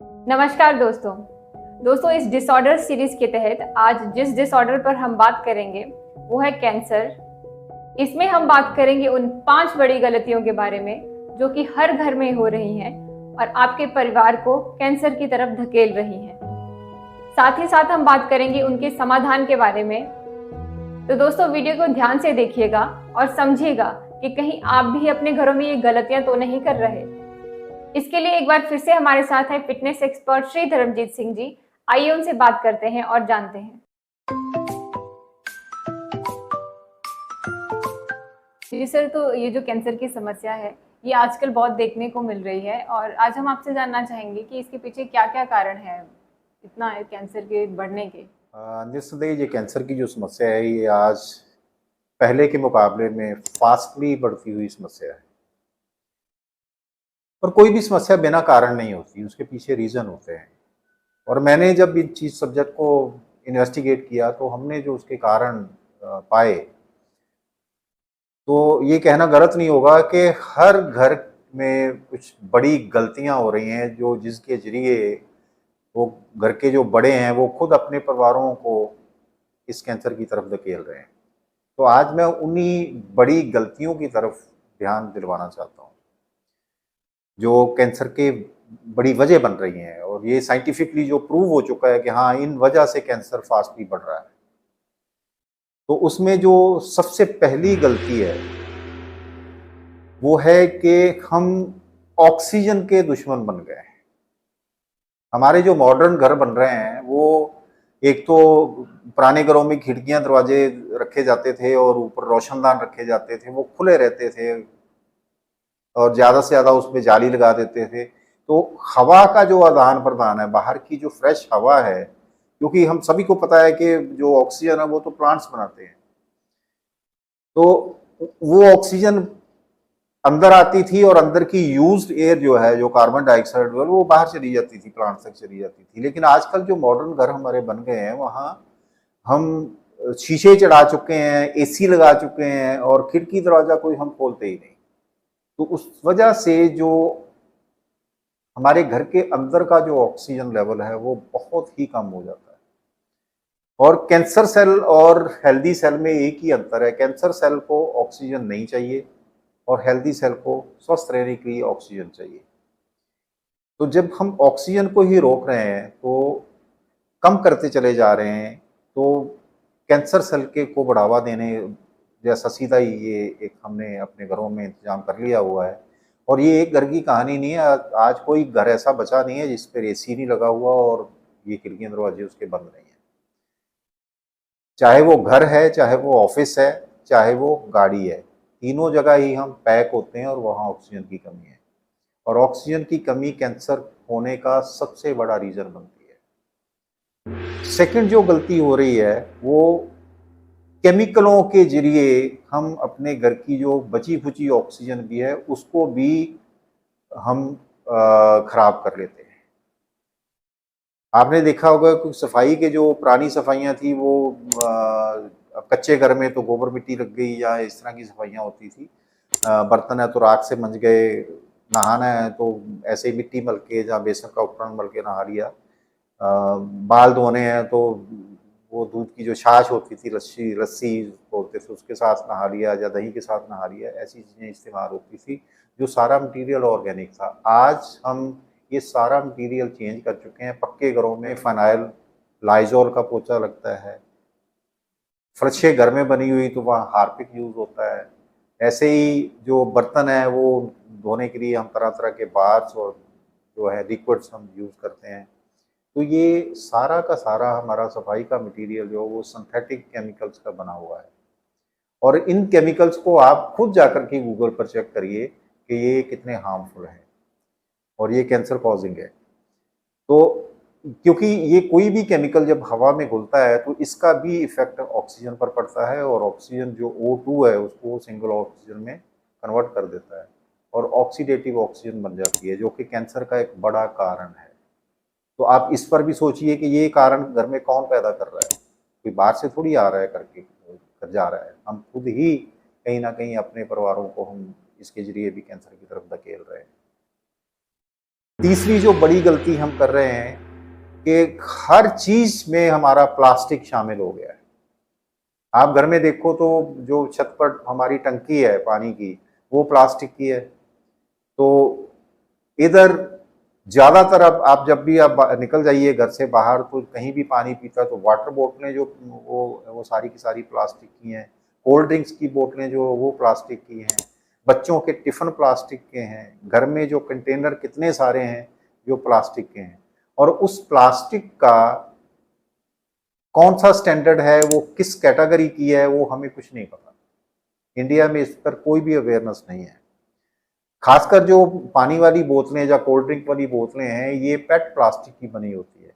नमस्कार दोस्तों इस डिसऑर्डर सीरीज के तहत आज जिस डिसऑर्डर पर हम बात करेंगे वो है कैंसर। इसमें हम बात करेंगे उन 5 बड़ी गलतियों के बारे में जो कि हर घर में हो रही हैं और आपके परिवार को कैंसर की तरफ धकेल रही हैं। साथ ही साथ हम बात करेंगे उनके समाधान के बारे में। तो दोस्तों वीडियो को ध्यान से देखिएगा और समझिएगा कि कहीं आप भी अपने घरों में ये गलतियां तो नहीं कर रहे। इसके लिए एक बार फिर से हमारे साथ है फिटनेस एक्सपर्ट श्री धर्मजीत सिंह जी। आइए उनसे बात करते हैं और जानते हैं। जी सर, तो ये जो कैंसर की समस्या है ये आजकल बहुत देखने को मिल रही है और आज हम आपसे जानना चाहेंगे कि इसके पीछे क्या-क्या कारण है इतना कैंसर के बढ़ने के। निस्संदेह ये कैंसर की जो समस्या है ये आज पहले के मुकाबले में फास्टली बढ़ती हुई समस्या है। और कोई भी समस्या बिना कारण नहीं होती, उसके पीछे रीज़न होते हैं। और मैंने जब इन चीज़ सब्जेक्ट को इन्वेस्टिगेट किया तो हमने जो उसके कारण पाए, तो ये कहना गलत नहीं होगा कि हर घर में कुछ बड़ी गलतियाँ हो रही हैं जो जिसके ज़रिए वो घर के जो बड़े हैं वो खुद अपने परिवारों को इस कैंसर की तरफ धकेल रहे हैं। तो आज मैं उन्हीं बड़ी गलतियों की तरफ ध्यान दिलवाना चाहता हूँ, जो कैंसर के बड़ी वजह बन रही हैं और ये साइंटिफिकली जो प्रूव हो चुका है कि हाँ, इन वजह से कैंसर फास्टली बढ़ रहा है। तो उसमें जो सबसे पहली गलती है, वो है कि हम ऑक्सीजन के दुश्मन बन गए हैं। हमारे जो मॉडर्न घर बन रहे हैं, वो एक तो पुराने घरों में खिड़कियाँ, दरवाजे रखे जाते थे और ऊपर रोशनदान रखे जाते थे, वो खुले रहते थे और ज़्यादा से ज़्यादा उसमें जाली लगा देते थे। तो हवा का जो आदान-प्रदान है, बाहर की जो फ्रेश हवा है, क्योंकि हम सभी को पता है कि जो ऑक्सीजन है वो तो प्लांट्स बनाते हैं। तो वो ऑक्सीजन अंदर आती थी और अंदर की यूज्ड एयर जो है, जो कार्बन डाइऑक्साइड वो बाहर चली जाती थी, प्लांट्स तक चली जाती थी। लेकिन आजकल जो मॉडर्न घर हमारे बन गए हैं, वहाँ हम शीशे चढ़ा चुके हैं, एसी लगा चुके हैं और खिड़की दरवाज़ा कोई हम खोलते ही नहीं। तो उस वजह से जो हमारे घर के अंदर का जो ऑक्सीजन लेवल है वो बहुत ही कम हो जाता है। और कैंसर सेल और हेल्दी सेल में एक ही अंतर है, कैंसर सेल को ऑक्सीजन नहीं चाहिए और हेल्दी सेल को स्वस्थ रहने के लिए ऑक्सीजन चाहिए। तो जब हम ऑक्सीजन को ही रोक रहे हैं, तो कम करते चले जा रहे हैं, तो कैंसर सेल के को बढ़ावा देने जैसा सीधा ही ये एक हमने अपने घरों में इंतजाम कर लिया हुआ है। और ये एक घर की कहानी नहीं है, आज कोई घर ऐसा बचा नहीं है जिस पर एसी नहीं लगा हुआ और ये खिड़कियाँ दरवाजे उसके बंद नहीं है। चाहे वो घर है, चाहे वो ऑफिस है, चाहे वो गाड़ी है, तीनों जगह ही हम पैक होते हैं और वहाँ ऑक्सीजन की कमी है। और ऑक्सीजन की कमी कैंसर होने का सबसे बड़ा रीज़न बनती है। सेकंड जो गलती हो रही है, वो केमिकलों के ज़रिए हम अपने घर की जो बची-खुची ऑक्सीजन भी है, उसको भी हम खराब कर लेते हैं। आपने देखा होगा कि सफाई के जो पुरानी सफाइयाँ थी वो कच्चे घर में तो गोबर मिट्टी लग गई या इस तरह की सफाइयाँ होती थी। बर्तन है तो राख से मंज गए, नहाना है तो ऐसे ही मिट्टी मल के या बेसन का उपकरण मल के नहा लिया। बाल धोने हैं तो वो दूध की जो छाछ होती थी, लस्सी लस्सी बोलते थे, उसके साथ नहा लिया या दही के साथ नहा लिया, ऐसी चीज़ें इस्तेमाल होती थी, जो सारा मटीरियल ऑर्गेनिक था। आज हम ये सारा मटीरियल चेंज कर चुके हैं, पक्के घरों में फ़िनाइल, लाइज़ॉल का पोंछा लगता है, फ़र्शें घर में बनी हुई तो वहाँ हार्पिक यूज़ होता है। ऐसे ही जो बर्तन हैं वो धोने के लिए हम तरह-तरह के बार्स और जो है लिक्विड्स हम यूज़ करते हैं। तो ये सारा का सारा हमारा सफाई का मटीरियल जो है वो सिंथेटिक केमिकल्स का बना हुआ है। और इन केमिकल्स को आप खुद जाकर के गूगल पर चेक करिए कि ये कितने हार्मफुल हैं और ये कैंसर कॉजिंग है। तो क्योंकि ये कोई भी केमिकल जब हवा में घुलता है तो इसका भी इफ़ेक्ट ऑक्सीजन पर पड़ता है और ऑक्सीजन जो O2 है उसको सिंगल ऑक्सीजन में कन्वर्ट कर देता है और ऑक्सीडेटिव ऑक्सीजन बन जाती है, जो कि कैंसर का एक बड़ा कारण है। तो आप इस पर भी सोचिए कि ये कारण घर में कौन पैदा कर रहा है? कोई बाहर से थोड़ी आ रहा है करके कर जा रहा है। हम खुद ही कहीं न कहीं अपने परिवारों को हम इसके ज़रिए भी कैंसर की तरफ धकेल रहे हैं। तीसरी जो बड़ी गलती हम कर रहे हैं कि हर चीज में हमारा प्लास्टिक शामिल हो गया है। आप घर में देखो तो जो छत पर हमारी टंकी है पानी की, वो प्लास्टिक की है। तो इधर ज्यादातर अब आप जब भी आप निकल जाइए घर से बाहर तो कहीं भी पानी पीता है तो वाटर बोतलें जो वो सारी की सारी प्लास्टिक की हैं। कोल्ड ड्रिंक्स की बोतलें जो वो प्लास्टिक की हैं। बच्चों के टिफिन प्लास्टिक के हैं। घर में जो कंटेनर कितने सारे हैं जो प्लास्टिक के हैं। और उस प्लास्टिक का कौन सा स्टैंडर्ड है, वो किस कैटेगरी की है, वो हमें कुछ नहीं पता। इंडिया में इस पर कोई भी अवेयरनेस नहीं है। खासकर जो पानी वाली बोतलें या कोल्ड ड्रिंक वाली बोतलें हैं, ये पेट प्लास्टिक की बनी होती है।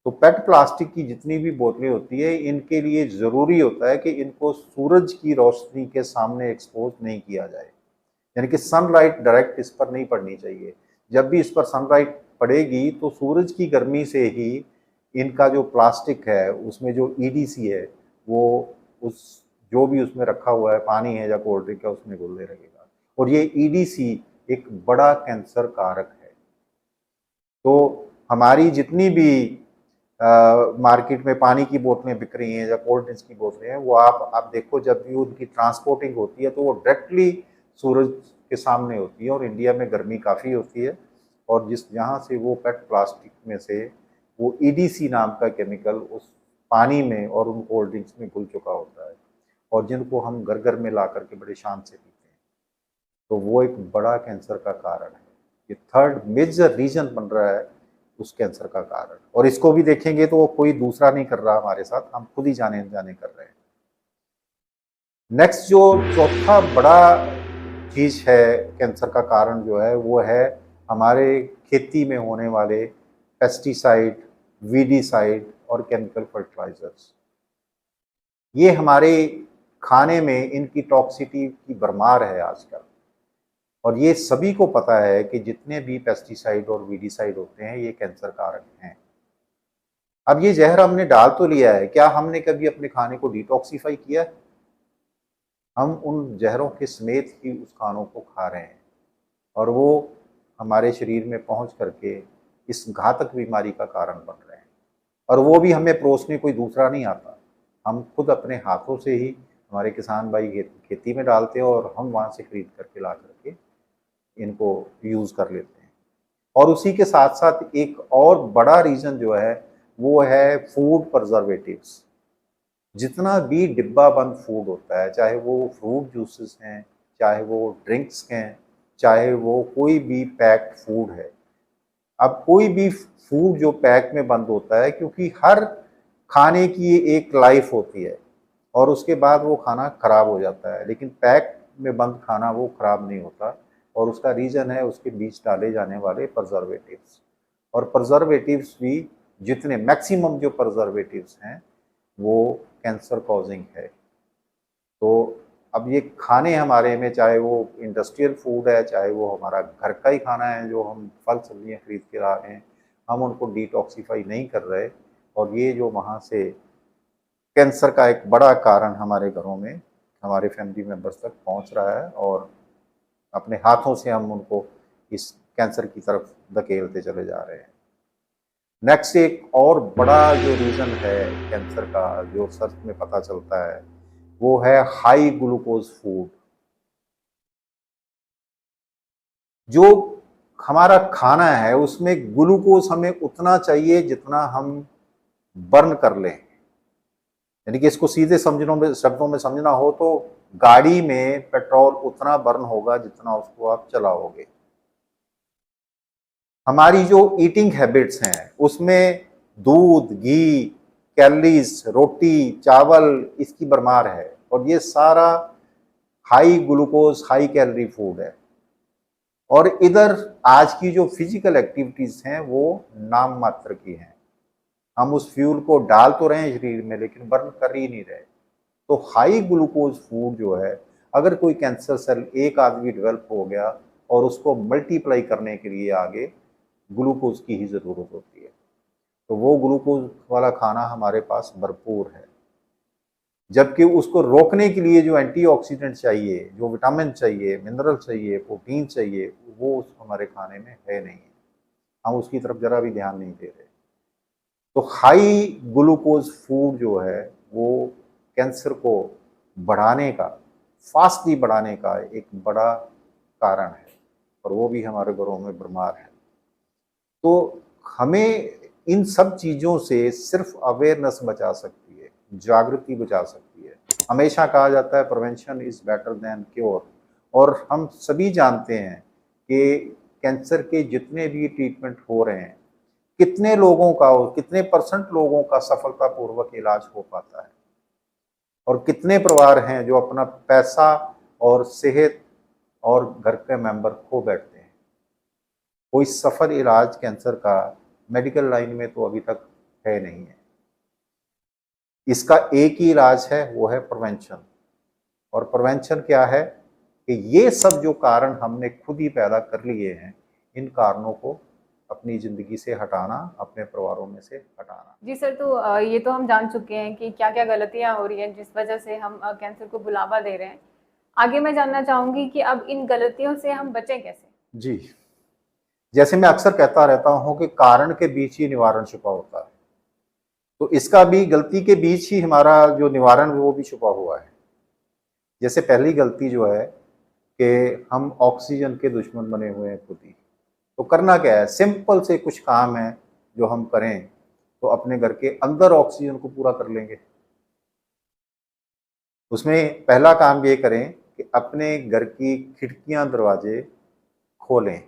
तो पेट प्लास्टिक की जितनी भी बोतलें होती है, इनके लिए ज़रूरी होता है कि इनको सूरज की रोशनी के सामने एक्सपोज नहीं किया जाए, यानी कि सनलाइट डायरेक्ट इस पर नहीं पड़नी चाहिए। जब भी इस पर सनलाइट पड़ेगी तो सूरज की गर्मी से ही इनका जो प्लास्टिक है उसमें जो ईडीसी है वो उस जो भी उसमें रखा हुआ है पानी है या कोल्ड ड्रिंक है उसमें घुलने लगेगा। और ये ईडीसी एक बड़ा कैंसर कारक है। तो हमारी जितनी भी मार्केट में पानी की बोतलें बिक रही हैं या कोल्ड ड्रिंक्स की बोतलें हैं, वो आप देखो जब भी उनकी ट्रांसपोर्टिंग होती है तो वो डायरेक्टली सूरज के सामने होती है। और इंडिया में गर्मी काफ़ी होती है और जिस जहाँ से वो पेट प्लास्टिक में से वो ईडीसी नाम का केमिकल उस पानी में और उन कोल्ड ड्रिंक्स में घुल चुका होता है और जिनको हम घर घर में ला करके बड़े शान से पीते हैं। तो वो एक बड़ा कैंसर का कारण है। ये थर्ड मेजर रीजन बन रहा है उस कैंसर का कारण। और इसको भी देखेंगे तो वो कोई दूसरा नहीं कर रहा हमारे साथ, हम खुद ही जाने अनजाने कर रहे हैं। नेक्स्ट जो चौथा बड़ा चीज है कैंसर का कारण जो है वो है हमारे खेती में होने वाले पेस्टिसाइड, वीडीसाइड और केमिकल फर्टिलाइजर्स। ये हमारे खाने में इनकी टॉक्सिटी की भरमार है आजकल। और ये सभी को पता है कि जितने भी पेस्टिसाइड और वीडीसाइड होते हैं ये कैंसर कारक हैं। अब ये जहर हमने डाल तो लिया है, क्या हमने कभी अपने खाने को डिटॉक्सिफाई किया है? हम उन जहरों के समेत ही उस खानों को खा रहे हैं और वो हमारे शरीर में पहुंच करके इस घातक बीमारी का कारण बन रहे हैं। और वो भी हमें परोसने कोई दूसरा नहीं आता, हम खुद अपने हाथों से ही हमारे किसान भाई खेती में डालते हैं और हम वहाँ से खरीद करके ला करके इनको यूज़ कर लेते हैं। और उसी के साथ साथ एक और बड़ा रीज़न जो है वो है फूड प्रिजर्वेटिव्स। जितना भी डिब्बा बंद फूड होता है, चाहे वो फ्रूट जूसेस हैं, चाहे वो ड्रिंक्स हैं, चाहे वो कोई भी पैक्ड फूड है। अब कोई भी फूड जो पैक में बंद होता है, क्योंकि हर खाने की एक लाइफ होती है और उसके बाद वो खाना खराब हो जाता है, लेकिन पैक में बंद खाना वो खराब नहीं होता। और उसका रीज़न है उसके बीच डाले जाने वाले प्रिजर्वेटिव्स। और प्रिजर्वेटिव्स भी जितने मैक्सिमम जो प्रिजर्वेटिव्स हैं वो कैंसर कॉजिंग है। तो अब ये खाने हमारे में, चाहे वो इंडस्ट्रियल फूड है, चाहे वो हमारा घर का ही खाना है जो हम फल सब्जियां खरीद के ला रहे हैं, हम उनको डिटॉक्सिफाई नहीं कर रहे। और ये जो वहाँ से कैंसर का एक बड़ा कारण हमारे घरों में हमारे फैमिली मेम्बर्स तक पहुँच रहा है और अपने हाथों से हम उनको इस कैंसर की तरफ धकेलते चले जा रहे हैं। नेक्स्ट एक और बड़ा जो रीज़न है कैंसर का जो सर्च में पता चलता है वो है हाई ग्लूकोज फूड। जो हमारा खाना है उसमें ग्लूकोज हमें उतना चाहिए जितना हम बर्न कर लें। यानी कि इसको सीधे शब्दों में समझना हो तो गाड़ी में पेट्रोल उतना बर्न होगा जितना उसको आप चलाओगे। हमारी जो ईटिंग हैबिट्स हैं उसमें दूध, घी, कैलोरीज, रोटी, चावल इसकी भरमार है और ये सारा high glucose high calorie food है। और इधर आज की जो फिजिकल एक्टिविटीज हैं वो नाम मात्र की हैं। हम उस फ्यूल को डाल तो रहे हैं शरीर में लेकिन बर्न कर ही नहीं रहे। तो हाई ग्लूकोज फूड जो है, अगर कोई कैंसर सेल एक आदमी डेवलप हो गया और उसको मल्टीप्लाई करने के लिए आगे ग्लूकोज की ही ज़रूरत होती है। तो वो ग्लूकोज वाला खाना हमारे पास भरपूर है। जबकि उसको रोकने के लिए जो एंटीऑक्सीडेंट चाहिए, जो विटामिन चाहिए, मिनरल चाहिए, प्रोटीन चाहिए, वो हमारे खाने में है नहीं। हम उसकी तरफ जरा भी ध्यान नहीं दे रहे। तो हाई ग्लूकोज फूड जो है वो कैंसर को बढ़ाने का, फास्टली बढ़ाने का एक बड़ा कारण है, और वो भी हमारे घरों में भरमार है। तो हमें इन सब चीज़ों से सिर्फ अवेयरनेस बचा सकती है, जागृति बचा सकती है। हमेशा कहा जाता है prevention is better than cure, और हम सभी जानते हैं कि कैंसर के जितने भी ट्रीटमेंट हो रहे हैं, कितने लोगों का और कितने परसेंट लोगों का सफलतापूर्वक इलाज हो पाता है, और कितने परिवार हैं जो अपना पैसा और सेहत और घर के मेंबर खो बैठते हैं। कोई सफल इलाज कैंसर का मेडिकल लाइन में तो अभी तक है नहीं है। इसका एक ही इलाज है, वो है प्रिवेंशन। और प्रिवेंशन क्या है कि ये सब जो कारण हमने खुद ही पैदा कर लिए हैं, इन कारणों को अपनी ज़िंदगी से हटाना, अपने परिवारों में से हटाना। जी सर, तो ये तो हम जान चुके हैं कि क्या-क्या गलतियाँ हो रही हैं जिस वजह से हम कैंसर को बुलावा दे रहे हैं। आगे मैं जानना चाहूँगी कि अब इन गलतियों से हम बचें कैसे? जी, जैसे मैं अक्सर कहता रहता हूँ कि कारण के बीच ही निवारण छुपा होता है। तो इसका भी गलती के बीच ही हमारा जो निवारण है वो भी छुपा हुआ है। जैसे पहली गलती जो है कि हम ऑक्सीजन के दुश्मन बने हुए हैं खुद ही। तो करना क्या है, सिंपल से कुछ काम है जो हम करें तो अपने घर के अंदर ऑक्सीजन को पूरा कर लेंगे। उसमें पहला काम ये करें कि अपने घर की खिड़कियां दरवाजे खोलें।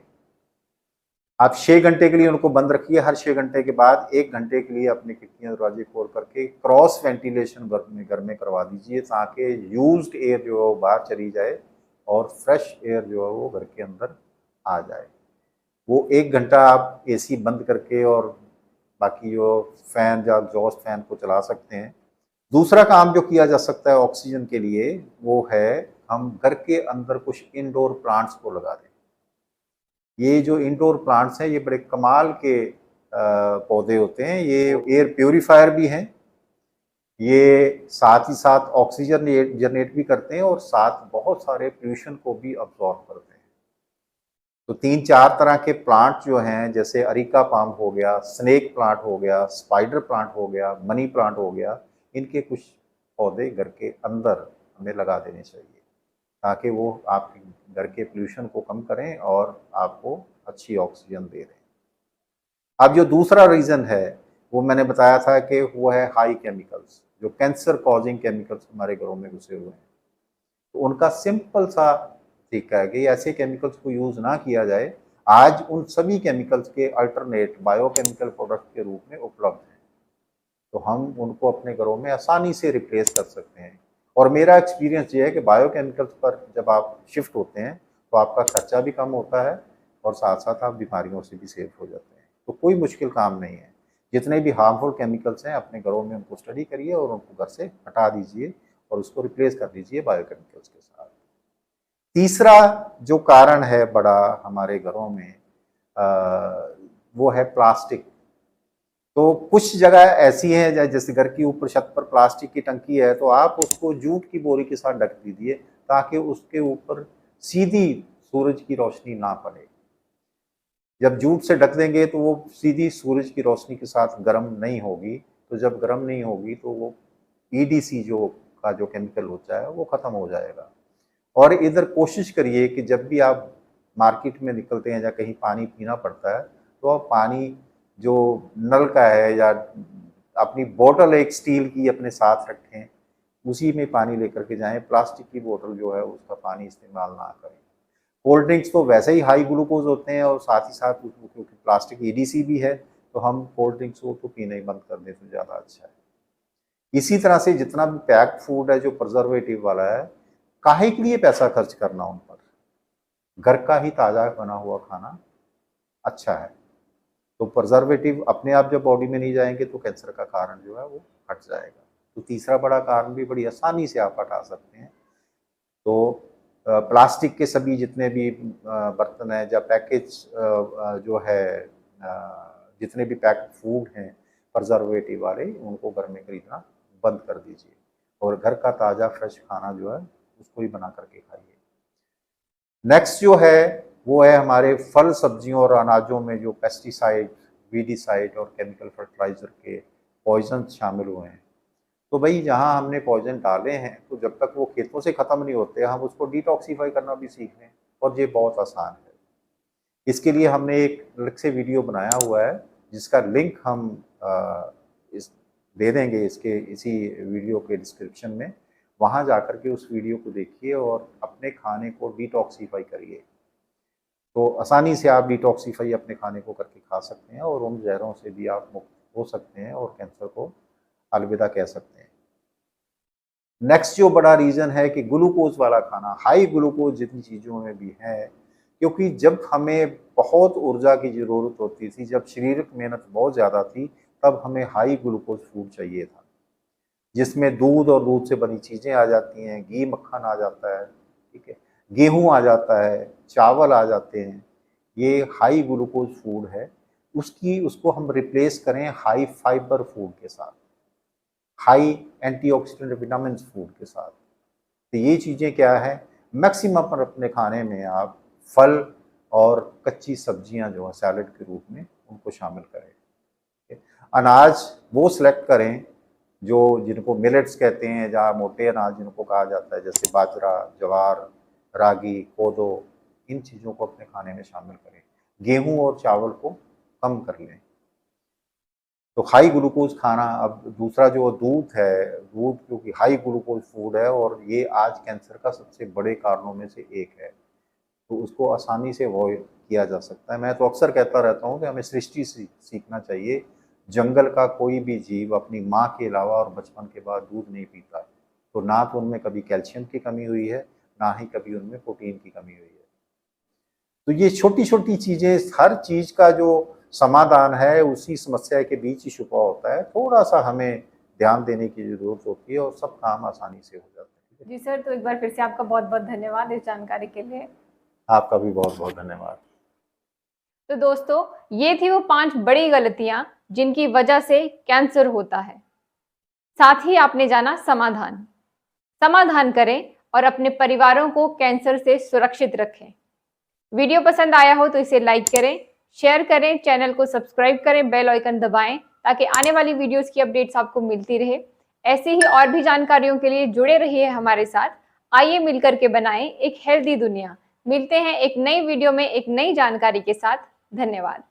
आप 6 घंटे के लिए उनको बंद रखिए, हर 6 घंटे के बाद 1 घंटे के लिए अपनी खिड़कियां दरवाजे खोल करके क्रॉस वेंटिलेशन घर में करवा दीजिए, ताकि यूज्ड एयर जो है वो बाहर चली जाए और फ्रेश एयर जो है वो घर के अंदर आ जाए। वो 1 घंटा आप एसी बंद करके और बाकी जो फैन या एग्जॉस्ट फैन को चला सकते हैं। दूसरा काम जो किया जा सकता है ऑक्सीजन के लिए, वो है हम घर के अंदर कुछ इंडोर प्लांट्स को लगा दें। ये जो इंडोर प्लांट्स हैं ये बड़े कमाल के पौधे होते हैं। ये एयर प्योरीफायर भी हैं, ये साथ ही साथ ऑक्सीजन जनरेट भी करते हैं और साथ बहुत सारे पोल्यूशन को भी अब्जॉर्ब करते हैं। तो 3-4 तरह के प्लांट जो हैं, जैसे अरिका पाम हो गया, स्नेक प्लांट हो गया, स्पाइडर प्लांट हो गया, मनी प्लांट हो गया, इनके कुछ पौधे घर के अंदर हमें लगा देने चाहिए, ताकि वो आपके घर के पोल्यूशन को कम करें और आपको अच्छी ऑक्सीजन दे दें। अब जो दूसरा रीज़न है वो मैंने बताया था कि वो है हाई केमिकल्स, जो कैंसर कॉजिंग केमिकल्स हमारे घरों में घुसे हुए हैं। तो उनका सिंपल सा तरीका है कि ऐसे केमिकल्स को यूज़ ना किया जाए। आज उन सभी केमिकल्स के अल्टरनेट बायोकेमिकल प्रोडक्ट के रूप में उपलब्ध हैं, तो हम उनको अपने घरों में आसानी से रिप्लेस कर सकते हैं। और मेरा एक्सपीरियंस ये है कि बायोकेमिकल्स पर जब आप शिफ्ट होते हैं तो आपका खर्चा भी कम होता है और साथ साथ आप बीमारियों से भी सेफ हो जाते हैं। तो कोई मुश्किल काम नहीं है। जितने भी हार्मफुल केमिकल्स हैं अपने घरों में उनको स्टडी करिए और उनको घर से हटा दीजिए और उसको रिप्लेस कर दीजिए बायोकेमिकल्स के साथ। तीसरा जो कारण है बड़ा हमारे घरों में, वो है प्लास्टिक। तो कुछ जगह ऐसी हैं जैसे घर की ऊपर छत पर प्लास्टिक की टंकी है, तो आप उसको जूट की बोरी के साथ ढक दीजिए, ताकि उसके ऊपर सीधी सूरज की रोशनी ना पड़े। जब जूट से ढक देंगे तो वो सीधी सूरज की रोशनी के साथ गर्म नहीं होगी, तो जब गर्म नहीं होगी तो वो ईडीसी जो केमिकल होता है वो ख़त्म हो जाएगा। और इधर कोशिश करिए कि जब भी आप मार्केट में निकलते हैं या कहीं पानी पीना पड़ता है, तो आप पानी जो नल का है या अपनी बोतल एक स्टील की अपने साथ रखें, उसी में पानी लेकर के जाएं। प्लास्टिक की बोतल जो है उसका पानी इस्तेमाल ना करें। कोल्ड ड्रिंक्स तो वैसे ही हाई ग्लूकोज होते हैं और साथ ही साथ क्योंकि प्लास्टिक ईडीसी भी है, तो हम कोल्ड ड्रिंक्स को तो पीना ही बंद कर दें तो ज़्यादा अच्छा है। इसी तरह से जितना भी पैक्ड फूड है जो प्रिजर्वेटिव वाला है, काहे के लिए पैसा खर्च करना उन पर? घर का ही ताज़ा बना हुआ खाना अच्छा है। तो प्रिजर्वेटिव अपने आप जब बॉडी में नहीं जाएंगे तो कैंसर का कारण जो है वो हट जाएगा। तो तीसरा बड़ा कारण भी बड़ी आसानी से आप हटा सकते हैं। तो प्लास्टिक के सभी जितने भी बर्तन हैं या पैकेज जो है, जितने भी पैक्ड फूड हैं प्रिजर्वेटिव वाले, उनको घर में खरीदना बंद कर दीजिए। और घर का ताज़ा फ्रेश खाना जो है उसको ही बना करके खाइए। नेक्स्ट जो है वो है हमारे फल, सब्जियों और अनाजों में जो पेस्टिसाइड, वीडिसाइड और केमिकल फर्टिलाइज़र के पॉइजन शामिल हुए हैं। तो भाई जहाँ हमने पॉइजन डाले हैं तो जब तक वो खेतों से ख़त्म नहीं होते हम उसको डिटॉक्सीफाई करना भी सीख लें, और ये बहुत आसान है। इसके लिए हमने एक अलग से वीडियो बनाया हुआ है जिसका लिंक हम इस दे देंगे इसके इसी वीडियो के डिस्क्रिप्शन में। वहाँ जाकर के उस वीडियो को देखिए और अपने खाने को डिटॉक्सीफाई करिए। तो आसानी से आप डिटॉक्सीफाई अपने खाने को करके खा सकते हैं और उन जहरों से भी आप मुक्त हो सकते हैं और कैंसर को अलविदा कह सकते हैं। नेक्स्ट जो बड़ा रीज़न है कि ग्लूकोज वाला खाना, हाई ग्लूकोज जितनी चीज़ों में भी है, क्योंकि जब हमें बहुत ऊर्जा की ज़रूरत होती थी, जब शारीरिक मेहनत बहुत ज़्यादा थी, तब हमें हाई ग्लूकोज फूड चाहिए था, जिसमें दूध और दूध से बनी चीज़ें आ जाती हैं, घी मक्खन आ जाता है, ठीक है, गेहूँ आ जाता है, चावल आ जाते हैं, ये हाई ग्लूकोज फूड है। उसको हम रिप्लेस करें हाई फाइबर फूड के साथ, हाई एंटीऑक्सीडेंट विटामिन फूड के साथ। तो ये चीज़ें क्या है, मैक्सिमम पर अपने खाने में आप फल और कच्ची सब्जियां जो है सैलड के रूप में उनको शामिल करें। अनाज वो सिलेक्ट करें जो जिनको मिलेट्स कहते हैं, जहाँ मोटे अनाज जिनको कहा जाता है, जैसे बाजरा, ज्वार, रागी, कोदो, इन चीज़ों को अपने खाने में शामिल करें। गेहूं और चावल को कम कर लें। तो हाई ग्लूकोज खाना, अब दूसरा जो दूध है, दूध क्योंकि हाई ग्लूकोज फूड है और ये आज कैंसर का सबसे बड़े कारणों में से एक है, तो उसको आसानी से अवॉइड किया जा सकता है। मैं तो अक्सर कहता रहता हूँ कि हमें सृष्टि सीखना चाहिए। जंगल का कोई भी जीव अपनी माँ के अलावा और बचपन के बाद दूध नहीं पीता है, तो ना तो उनमें कभी कैल्शियम की कमी हुई है, ना ही कभी उनमें प्रोटीन की कमी हुई है। तो ये छोटी छोटी चीज़ें, हर चीज़ का जो समाधान है उसी समस्या के बीच ही छुपा होता है। थोड़ा सा हमें ध्यान देने की ज़रूरत होती है और सब काम आसानी से हो जाते हैं। जी सर, तो एक बार फिर से आपका बहुत बहुत धन्यवाद इस जानकारी के लिए। आपका भी बहुत बहुत धन्यवाद। तो दोस्तों, ये थी वो 5 बड़ी गलतियां जिनकी वजह से कैंसर होता है। साथ ही आपने जाना समाधान। समाधान करें और अपने परिवारों को कैंसर से सुरक्षित रखें। वीडियो पसंद आया हो तो इसे लाइक करें, शेयर करें, चैनल को सब्सक्राइब करें, बेल आइकन दबाएं ताकि आने वाली वीडियोस की अपडेट्स आपको मिलती रहे। ऐसी ही और भी जानकारियों के लिए जुड़े रहिए हमारे साथ। आइए मिलकर के बनाएं एक हेल्दी दुनिया। मिलते हैं एक नई वीडियो में एक नई जानकारी के साथ। धन्यवाद।